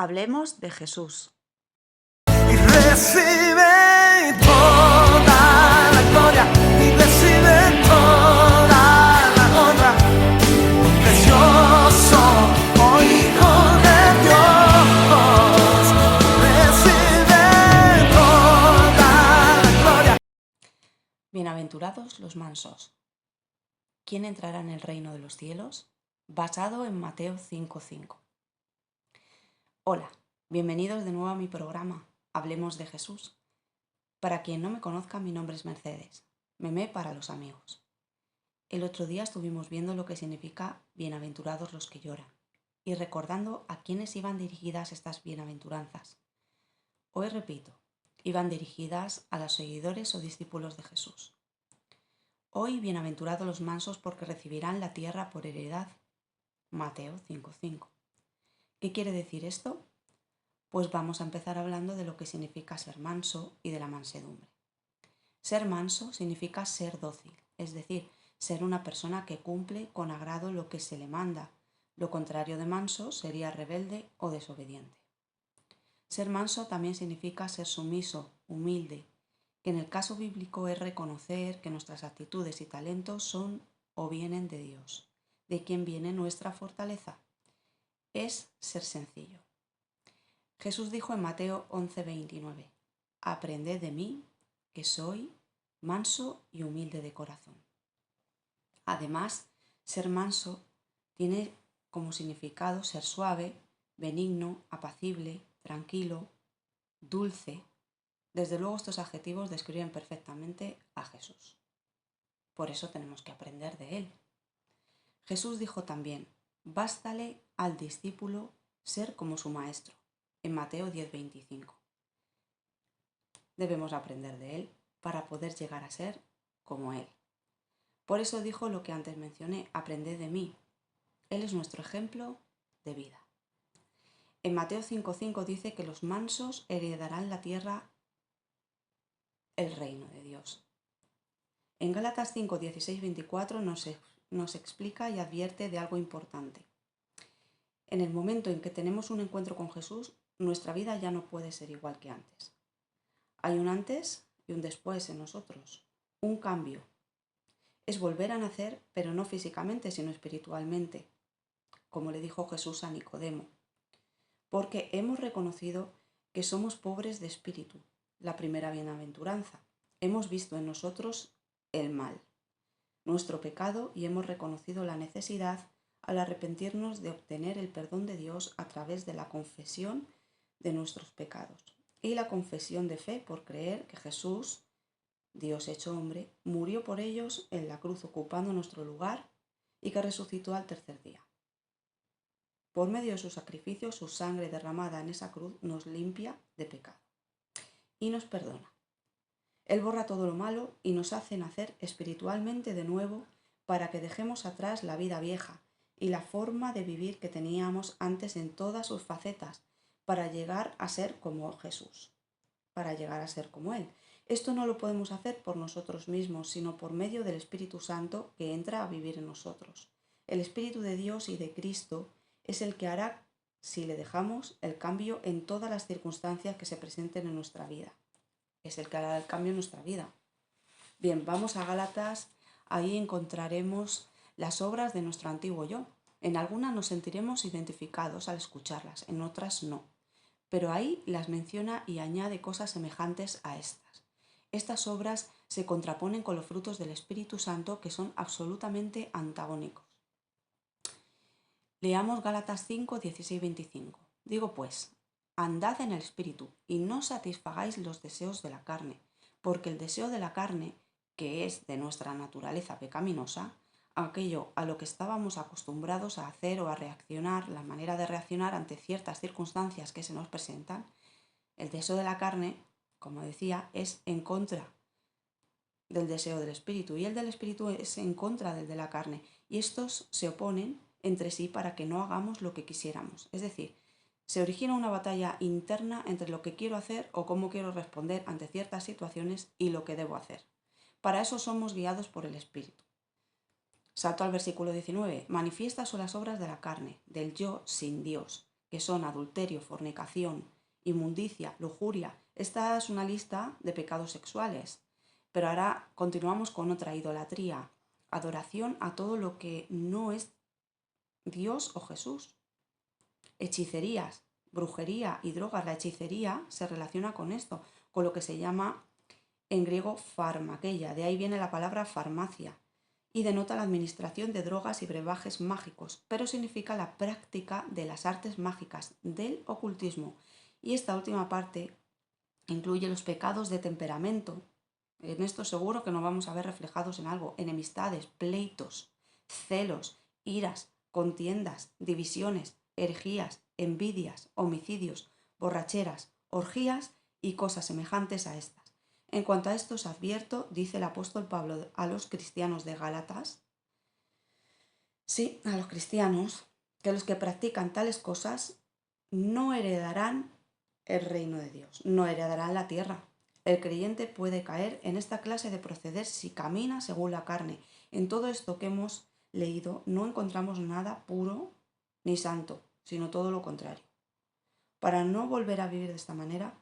Hablemos de Jesús. Y recibe toda la gloria y recibe toda la honra. Precioso, oh Hijo de Dios, recibe toda la gloria. Bienaventurados los mansos. ¿Quién entrará en el reino de los cielos? Basado en Mateo 5:5. Hola, bienvenidos de nuevo a mi programa, Hablemos de Jesús. Para quien no me conozca, mi nombre es Mercedes, Memé para los amigos. El otro día estuvimos viendo lo que significa bienaventurados los que lloran y recordando a quiénes iban dirigidas estas bienaventuranzas. Hoy repito, iban dirigidas a los seguidores o discípulos de Jesús. Hoy bienaventurados los mansos porque recibirán la tierra por heredad. Mateo 5:5. ¿Qué quiere decir esto? Pues vamos a empezar hablando de lo que significa ser manso y de la mansedumbre. Ser manso significa ser dócil, es decir, ser una persona que cumple con agrado lo que se le manda. Lo contrario de manso sería rebelde o desobediente. Ser manso también significa ser sumiso, humilde, que en el caso bíblico es reconocer que nuestras actitudes y talentos son o vienen de Dios. ¿De quién viene nuestra fortaleza? Es ser sencillo. Jesús dijo en Mateo 11:29, aprended de mí, que soy manso y humilde de corazón. Además, ser manso tiene como significado ser suave, benigno, apacible, tranquilo, dulce. Desde luego estos adjetivos describen perfectamente a Jesús. Por eso tenemos que aprender de él. Jesús dijo también, bástale al discípulo ser como su maestro, en Mateo 10:25. Debemos aprender de él para poder llegar a ser como él. Por eso dijo lo que antes mencioné, aprended de mí. Él es nuestro ejemplo de vida. En Mateo 5:5 dice que los mansos heredarán la tierra, el reino de Dios. En Gálatas 5:16-24 nos explica y advierte de algo importante. En el momento en que tenemos un encuentro con Jesús, nuestra vida ya no puede ser igual que antes. Hay un antes y un después en nosotros, un cambio. Es volver a nacer, pero no físicamente, sino espiritualmente, como le dijo Jesús a Nicodemo, porque hemos reconocido que somos pobres de espíritu, la primera bienaventuranza. Hemos visto en nosotros el mal, nuestro pecado, y hemos reconocido la necesidad al arrepentirnos de obtener el perdón de Dios a través de la confesión de nuestros pecados y la confesión de fe por creer que Jesús, Dios hecho hombre, murió por ellos en la cruz ocupando nuestro lugar y que resucitó al tercer día. Por medio de su sacrificio, su sangre derramada en esa cruz nos limpia de pecado y nos perdona. Él borra todo lo malo y nos hace nacer espiritualmente de nuevo para que dejemos atrás la vida vieja y la forma de vivir que teníamos antes en todas sus facetas para llegar a ser como Jesús, para llegar a ser como Él. Esto no lo podemos hacer por nosotros mismos, sino por medio del Espíritu Santo que entra a vivir en nosotros. El Espíritu de Dios y de Cristo es el que hará, si le dejamos, el cambio en todas las circunstancias que se presenten en nuestra vida. Es el que hará el cambio en nuestra vida. Bien, vamos a Gálatas, ahí encontraremos las obras de nuestro antiguo yo. En algunas nos sentiremos identificados al escucharlas, en otras no. Pero ahí las menciona y añade cosas semejantes a estas. Estas obras se contraponen con los frutos del Espíritu Santo que son absolutamente antagónicos. Leamos Gálatas 5:16-25. Digo pues, andad en el Espíritu y no satisfagáis los deseos de la carne, porque el deseo de la carne, que es de nuestra naturaleza pecaminosa, aquello a lo que estábamos acostumbrados a hacer o a reaccionar, la manera de reaccionar ante ciertas circunstancias que se nos presentan, el deseo de la carne, como decía, es en contra del deseo del Espíritu y el del Espíritu es en contra del de la carne y estos se oponen entre sí para que no hagamos lo que quisiéramos. Es decir, se origina una batalla interna entre lo que quiero hacer o cómo quiero responder ante ciertas situaciones y lo que debo hacer. Para eso somos guiados por el Espíritu. Salto al versículo 19. Manifiestas son las obras de la carne, del yo sin Dios, que son adulterio, fornicación, inmundicia, lujuria. Esta es una lista de pecados sexuales. Pero ahora continuamos con otra: idolatría, adoración a todo lo que no es Dios o Jesús. Hechicerías, brujería y drogas. La hechicería se relaciona con esto, con lo que se llama en griego farmakeia, de ahí viene la palabra farmacia, y denota la administración de drogas y brebajes mágicos, pero significa la práctica de las artes mágicas, del ocultismo. Y esta última parte incluye los pecados de temperamento. En esto seguro que nos vamos a ver reflejados en algo: enemistades, pleitos, celos, iras, contiendas, divisiones, herejías, envidias, homicidios, borracheras, orgías y cosas semejantes a estas. En cuanto a esto os advierto, dice el apóstol Pablo a los cristianos de Gálatas, sí, a los cristianos, que los que practican tales cosas no heredarán el reino de Dios, no heredarán la tierra. El creyente puede caer en esta clase de proceder si camina según la carne. En todo esto que hemos leído no encontramos nada puro ni santo, sino todo lo contrario. Para no volver a vivir de esta manera,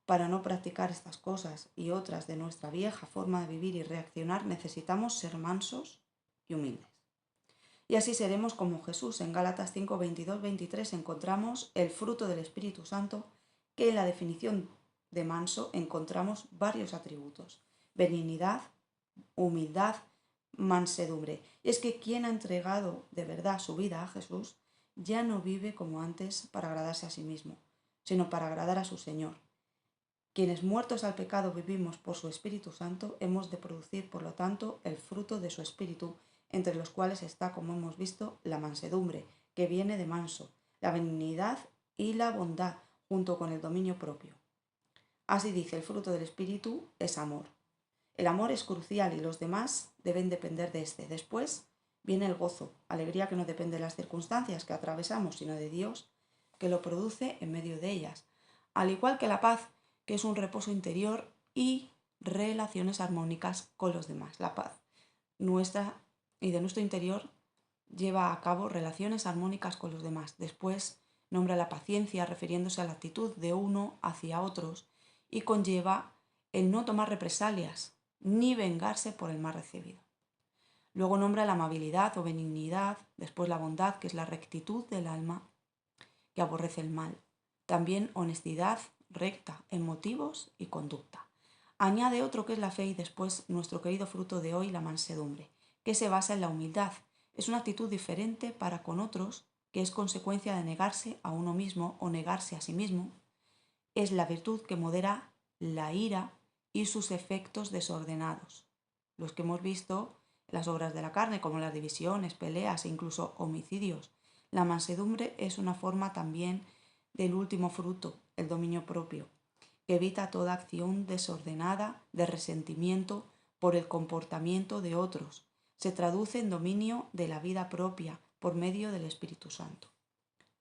para no practicar estas cosas y otras de nuestra vieja forma de vivir y reaccionar, necesitamos ser mansos y humildes. Y así seremos como Jesús. En Gálatas 5, 22, 23 encontramos el fruto del Espíritu Santo, que en la definición de manso encontramos varios atributos: benignidad, humildad, mansedumbre. Y es que quien ha entregado de verdad su vida a Jesús ya no vive como antes para agradarse a sí mismo, sino para agradar a su Señor. Quienes muertos al pecado vivimos por su Espíritu Santo, hemos de producir, por lo tanto, el fruto de su Espíritu, entre los cuales está, como hemos visto, la mansedumbre, que viene de manso, la benignidad y la bondad, junto con el dominio propio. Así dice, el fruto del Espíritu es amor. El amor es crucial y los demás deben depender de este. Después viene el gozo, alegría que no depende de las circunstancias que atravesamos, sino de Dios, que lo produce en medio de ellas. Al igual que la paz, que es un reposo interior y relaciones armónicas con los demás. La paz nuestra y de nuestro interior lleva a cabo relaciones armónicas con los demás. Después nombra la paciencia, refiriéndose a la actitud de uno hacia otros, y conlleva el no tomar represalias ni vengarse por el mal recibido. Luego nombra la amabilidad o benignidad, después la bondad, que es la rectitud del alma que aborrece el mal. También honestidad recta en motivos y conducta. Añade otro, que es la fe, y después nuestro querido fruto de hoy, la mansedumbre, que se basa en la humildad. Es una actitud diferente para con otros, que es consecuencia de negarse a uno mismo o negarse a sí mismo. Es la virtud que modera la ira y sus efectos desordenados, los que hemos visto en las obras de la carne, como las divisiones, peleas e incluso homicidios. La mansedumbre es una forma también del último fruto, el dominio propio, que evita toda acción desordenada de resentimiento por el comportamiento de otros. Se traduce en dominio de la vida propia por medio del Espíritu Santo.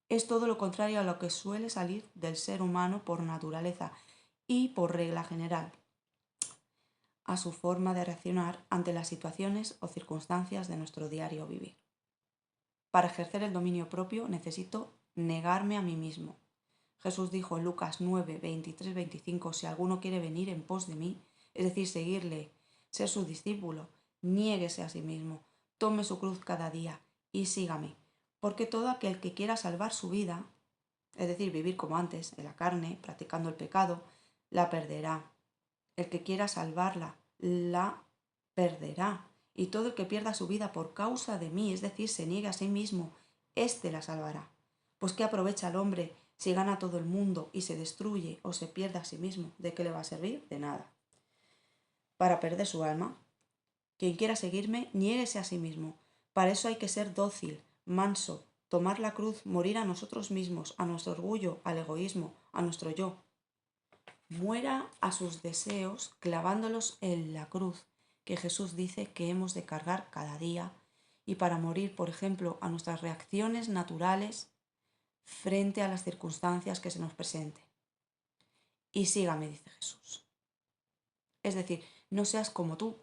Es todo lo contrario a lo que suele salir del ser humano por naturaleza y por regla general, a su forma de reaccionar ante las situaciones o circunstancias de nuestro diario vivir. Para ejercer el dominio propio necesito negarme a mí mismo. Jesús dijo en Lucas 9, 23, 25, si alguno quiere venir en pos de mí, es decir, seguirle, ser su discípulo, niéguese a sí mismo, tome su cruz cada día y sígame. Porque todo aquel que quiera salvar su vida, es decir, vivir como antes, en la carne, practicando el pecado, la perderá. El que quiera salvarla, la perderá. Y todo el que pierda su vida por causa de mí, es decir, se niegue a sí mismo, éste la salvará. Pues ¿qué aprovecha el hombre si gana todo el mundo y se destruye o se pierde a sí mismo? ¿De qué le va a servir? De nada. Para perder su alma, quien quiera seguirme, niéguese a sí mismo. Para eso hay que ser dócil, manso, tomar la cruz, morir a nosotros mismos, a nuestro orgullo, al egoísmo, a nuestro yo. Muera a sus deseos clavándolos en la cruz, que Jesús dice que hemos de cargar cada día, y para morir, por ejemplo, a nuestras reacciones naturales frente a las circunstancias que se nos presenten. Y sígame, dice Jesús. Es decir, no seas como tú,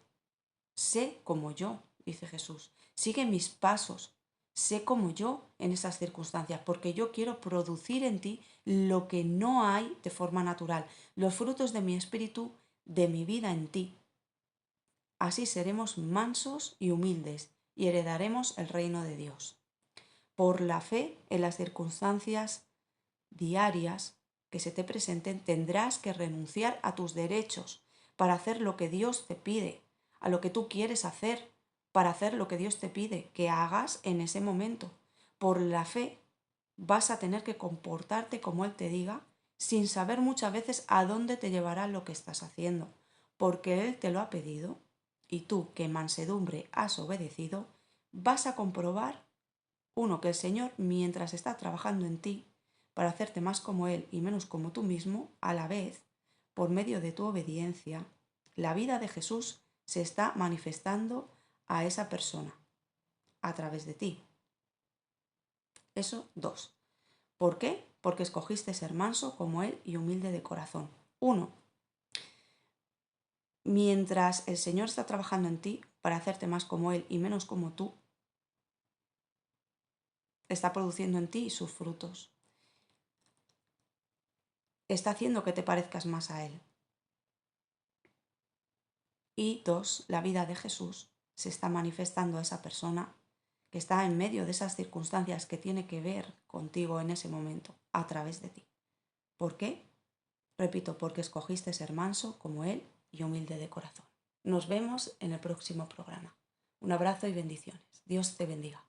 sé como yo, dice Jesús. Sigue mis pasos, sé como yo en esas circunstancias, porque yo quiero producir en ti lo que no hay de forma natural, los frutos de mi espíritu, de mi vida en ti. Así seremos mansos y humildes y heredaremos el reino de Dios. Por la fe en las circunstancias diarias que se te presenten, tendrás que renunciar a tus derechos para hacer lo que Dios te pide, a lo que tú quieres hacer, para hacer lo que Dios te pide que hagas en ese momento. Por la fe vas a tener que comportarte como Él te diga, sin saber muchas veces a dónde te llevará lo que estás haciendo, porque Él te lo ha pedido y tú, que en mansedumbre has obedecido, vas a comprobar, uno, que el Señor, mientras está trabajando en ti para hacerte más como Él y menos como tú mismo, a la vez, por medio de tu obediencia, la vida de Jesús se está manifestando a esa persona a través de ti. Eso, 2. ¿Por qué? Porque escogiste ser manso como Él y humilde de corazón. 1. Mientras el Señor está trabajando en ti para hacerte más como Él y menos como tú, está produciendo en ti sus frutos. Está haciendo que te parezcas más a Él. Y 2, la vida de Jesús se está manifestando a esa persona que está en medio de esas circunstancias que tiene que ver contigo en ese momento, a través de ti. ¿Por qué? Repito, porque escogiste ser manso como Él y humilde de corazón. Nos vemos en el próximo programa. Un abrazo y bendiciones. Dios te bendiga.